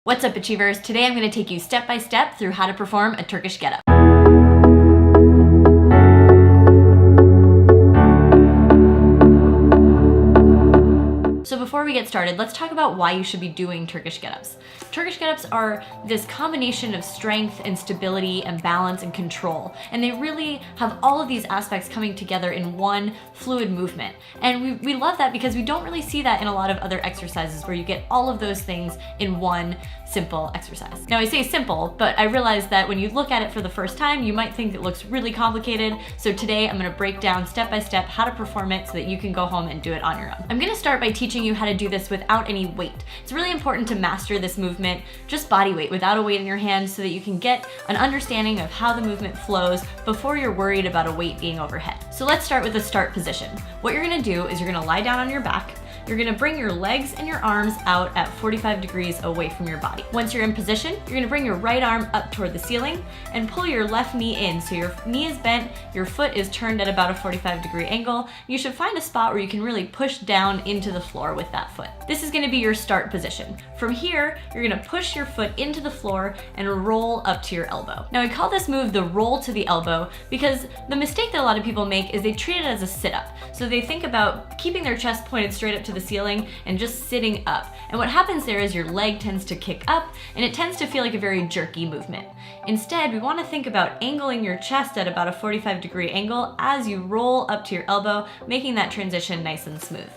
What's up, Achievers? Today I'm going to take you step by step through how to perform a Turkish Get Up. So before we get started, let's talk about why you should be doing Turkish Get Ups. Turkish Get Ups are this combination of strength and stability and balance and control. And they really have all of these aspects coming together in one fluid movement. And we love that because we don't really see that in a lot of other exercises where you get all of those things in one simple exercise. Now I say simple, but I realize that when you look at it for the first time, you might think it looks really complicated. So today I'm going to break down step by step how to perform it so that you can go home and do it on your own. I'm going to start by teaching you how to do this without any weight. It's really important to master this movement, just body weight, without a weight in your hand, so that you can get an understanding of how the movement flows before you're worried about a weight being overhead. So let's start with the start position. What you're going to do is you're going to lie down on your back. You're going to bring your legs and your arms out at 45 degrees away from your body. Once you're in position, you're going to bring your right arm up toward the ceiling and pull your left knee in. So your knee is bent, your foot is turned at about a 45-degree angle. You should find a spot where you can really push down into the floor with that foot. This is going to be your start position. From here, you're going to push your foot into the floor and roll up to your elbow. Now, I call this move the roll to the elbow because the mistake that a lot of people make is they treat it as a sit-up. So they think about keeping their chest pointed straight up to the ceiling and just sitting up. And what happens there is your leg tends to kick up and it tends to feel like a very jerky movement. Instead, we want to think about angling your chest at about a 45-degree angle as you roll up to your elbow, making that transition nice and smooth.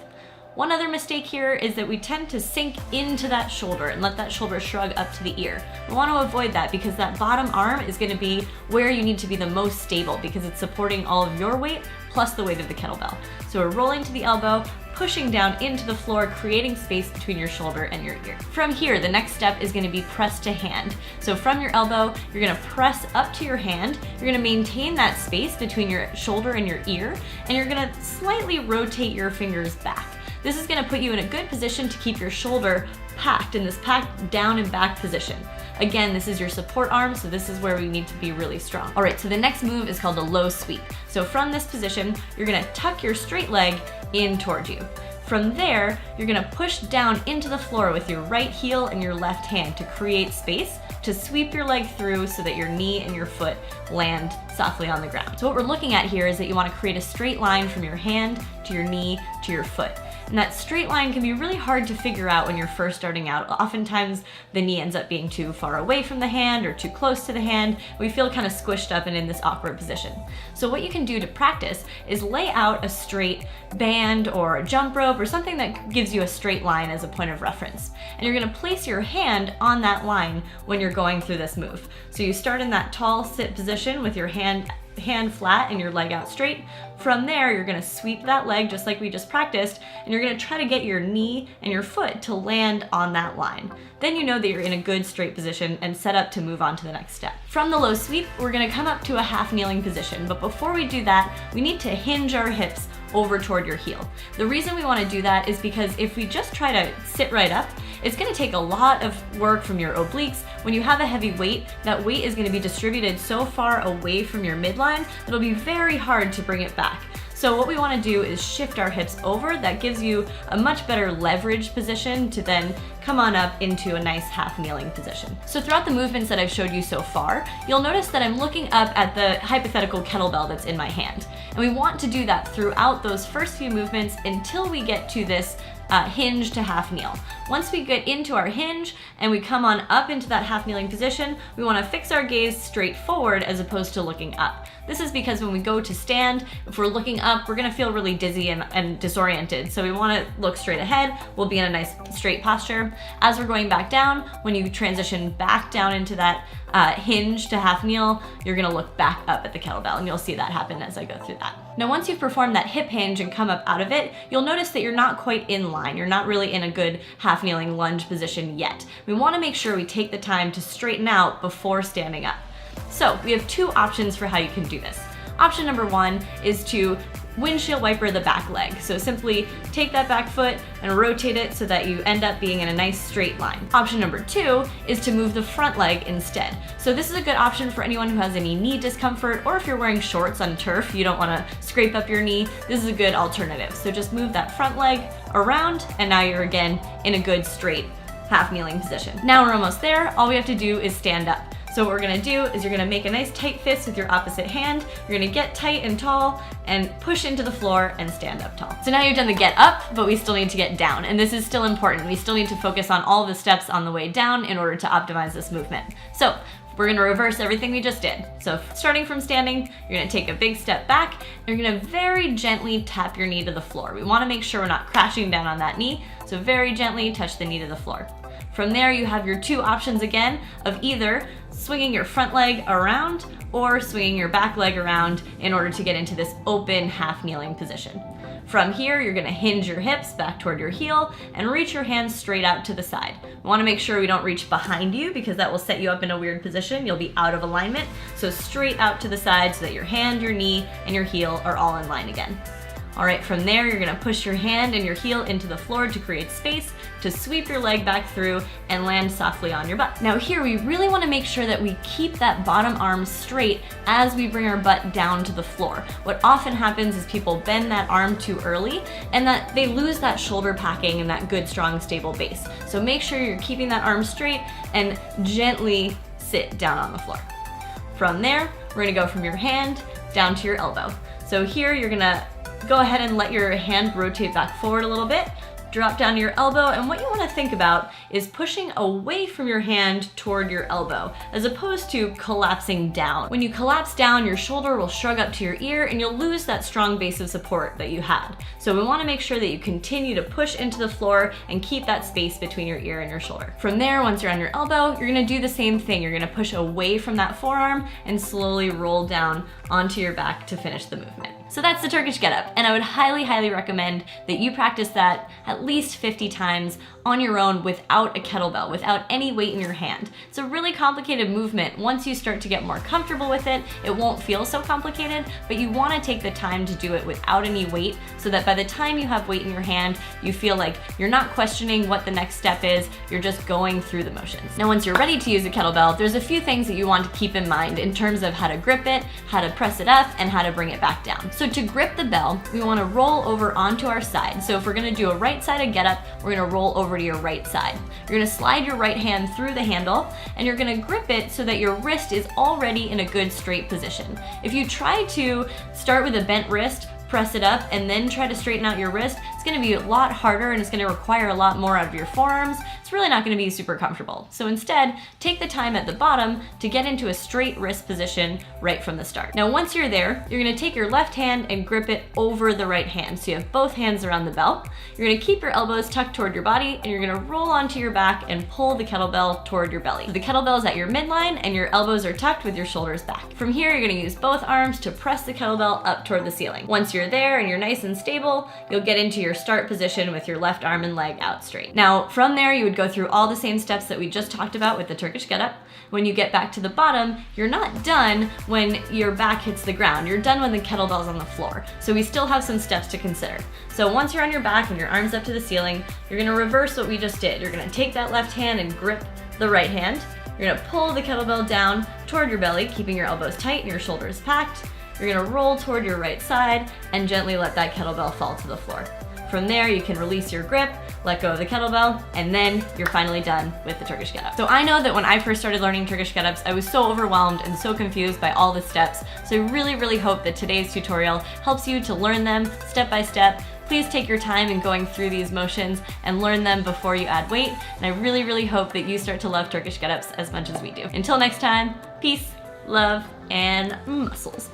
One other mistake here is that we tend to sink into that shoulder and let that shoulder shrug up to the ear. We want to avoid that because that bottom arm is going to be where you need to be the most stable because it's supporting all of your weight plus the weight of the kettlebell. So we're rolling to the elbow, pushing down into the floor, creating space between your shoulder and your ear. From here, the next step is going to be press to hand. So from your elbow, you're going to press up to your hand. You're going to maintain that space between your shoulder and your ear, and you're going to slightly rotate your fingers back. This is going to put you in a good position to keep your shoulder packed in this packed down and back position. Again, this is your support arm, so this is where we need to be really strong. All right, so the next move is called a low sweep. So from this position, you're gonna tuck your straight leg in towards you. From there, you're gonna push down into the floor with your right heel and your left hand to create space to sweep your leg through so that your knee and your foot land softly on the ground. So what we're looking at here is that you wanna create a straight line from your hand to your knee to your foot. And that straight line can be really hard to figure out when you're first starting out. Oftentimes, the knee ends up being too far away from the hand or too close to the hand. We feel kind of squished up and in this awkward position. So what you can do to practice is lay out a straight band or a jump rope or something that gives you a straight line as a point of reference. And you're gonna place your hand on that line when you're going through this move. So you start in that tall sit position with your hand flat and your leg out straight. From there, you're gonna sweep that leg just like we just practiced, and you're gonna try to get your knee and your foot to land on that line. Then you know that you're in a good straight position and set up to move on to the next step. From the low sweep, we're gonna come up to a half kneeling position, but before we do that, we need to hinge our hips over toward your heel. The reason we wanna do that is because if we just try to sit right up, it's gonna take a lot of work from your obliques. When you have a heavy weight, that weight is gonna be distributed so far away from your midline that it'll be very hard to bring it back. So what we wanna do is shift our hips over. That gives you a much better leverage position to then come on up into a nice half kneeling position. So throughout the movements that I've showed you so far, you'll notice that I'm looking up at the hypothetical kettlebell that's in my hand. And we want to do that throughout those first few movements until we get to this hinge to half kneel. Once we get into our hinge and we come on up into that half kneeling position, we want to fix our gaze straight forward as opposed to looking up. This is because when we go to stand, if we're looking up, we're going to feel really dizzy and disoriented. So we want to look straight ahead. We'll be in a nice straight posture. As we're going back down, when you transition back down into that hinge to half kneel, you're going to look back up at the kettlebell, and you'll see that happen as I go through that. Now, once you've performed that hip hinge and come up out of it, you'll notice that you're not quite in line. You're not really in a good half kneeling lunge position yet. We want to make sure we take the time to straighten out before standing up. So we have two options for how you can do this. Option number one is to windshield wiper the back leg. So simply take that back foot and rotate it so that you end up being in a nice straight line. Option number two is to move the front leg instead. So this is a good option for anyone who has any knee discomfort, or if you're wearing shorts on turf, you don't want to scrape up your knee, this is a good alternative. So just move that front leg around, and now you're again in a good straight half kneeling position. Now we're almost there. All we have to do is stand up. So what we're gonna do is you're gonna make a nice tight fist with your opposite hand. You're gonna get tight and tall and push into the floor and stand up tall. So now you've done the get up, but we still need to get down. And this is still important. We still need to focus on all the steps on the way down in order to optimize this movement. So we're gonna reverse everything we just did. So starting from standing, you're gonna take a big step back, and you're gonna very gently tap your knee to the floor. We wanna make sure we're not crashing down on that knee, so very gently touch the knee to the floor. From there, you have your two options again of either swinging your front leg around or swinging your back leg around in order to get into this open half kneeling position. From here, you're gonna hinge your hips back toward your heel and reach your hands straight out to the side. We wanna make sure we don't reach behind you because that will set you up in a weird position. You'll be out of alignment. So straight out to the side so that your hand, your knee, and your heel are all in line again. All right, from there, you're gonna push your hand and your heel into the floor to create space to sweep your leg back through and land softly on your butt. Now here, we really wanna make sure that we keep that bottom arm straight as we bring our butt down to the floor. What often happens is people bend that arm too early and that they lose that shoulder packing and that good, strong, stable base. So make sure you're keeping that arm straight and gently sit down on the floor. From there, we're gonna go from your hand down to your elbow. So here, you're gonna go ahead and let your hand rotate back forward a little bit, drop down to your elbow, and what you want to think about is pushing away from your hand toward your elbow, as opposed to collapsing down. When you collapse down, your shoulder will shrug up to your ear and you'll lose that strong base of support that you had. So we want to make sure that you continue to push into the floor and keep that space between your ear and your shoulder. From there, once you're on your elbow, you're going to do the same thing. You're going to push away from that forearm and slowly roll down onto your back to finish the movement. So that's the Turkish Get Up, and I would highly, highly recommend that you practice that at least 50 times on your own without a kettlebell, without any weight in your hand. It's a really complicated movement. Once you start to get more comfortable with it, it won't feel so complicated, but you want to take the time to do it without any weight so that by the time you have weight in your hand, you feel like you're not questioning what the next step is, you're just going through the motions. Now, once you're ready to use a kettlebell, there's a few things that you want to keep in mind in terms of how to grip it, how to press it up, and how to bring it back down. So to grip the bell, we want to roll over onto our side. So if we're going to do a right-sided get up, we're going to roll over to your right side. You're going to slide your right hand through the handle and you're going to grip it so that your wrist is already in a good straight position. If you try to start with a bent wrist, press it up, and then try to straighten out your wrist, it's gonna be a lot harder and it's gonna require a lot more out of your forearms. It's really not gonna be super comfortable. So instead, take the time at the bottom to get into a straight wrist position right from the start. Now, once you're there, you're gonna take your left hand and grip it over the right hand. So you have both hands around the bell. You're gonna keep your elbows tucked toward your body and you're gonna roll onto your back and pull the kettlebell toward your belly. So the kettlebell is at your midline and your elbows are tucked with your shoulders back. From here, you're gonna use both arms to press the kettlebell up toward the ceiling. Once you're there and you're nice and stable, you'll get into your start position with your left arm and leg out straight. Now, from there, you would go through all the same steps that we just talked about with the Turkish Get Up. When you get back to the bottom, you're not done when your back hits the ground. You're done when the kettlebell's on the floor. So we still have some steps to consider. So once you're on your back and your arms up to the ceiling, you're gonna reverse what we just did. You're gonna take that left hand and grip the right hand. You're gonna pull the kettlebell down toward your belly, keeping your elbows tight and your shoulders packed. You're gonna roll toward your right side and gently let that kettlebell fall to the floor. From there, you can release your grip, let go of the kettlebell, and then you're finally done with the Turkish Get Up. So I know that when I first started learning Turkish Get Ups, I was so overwhelmed and so confused by all the steps. So I really, really hope that today's tutorial helps you to learn them step by step. Please take your time in going through these motions and learn them before you add weight. And I really, really hope that you start to love Turkish Get Ups as much as we do. Until next time, peace, love, and muscles.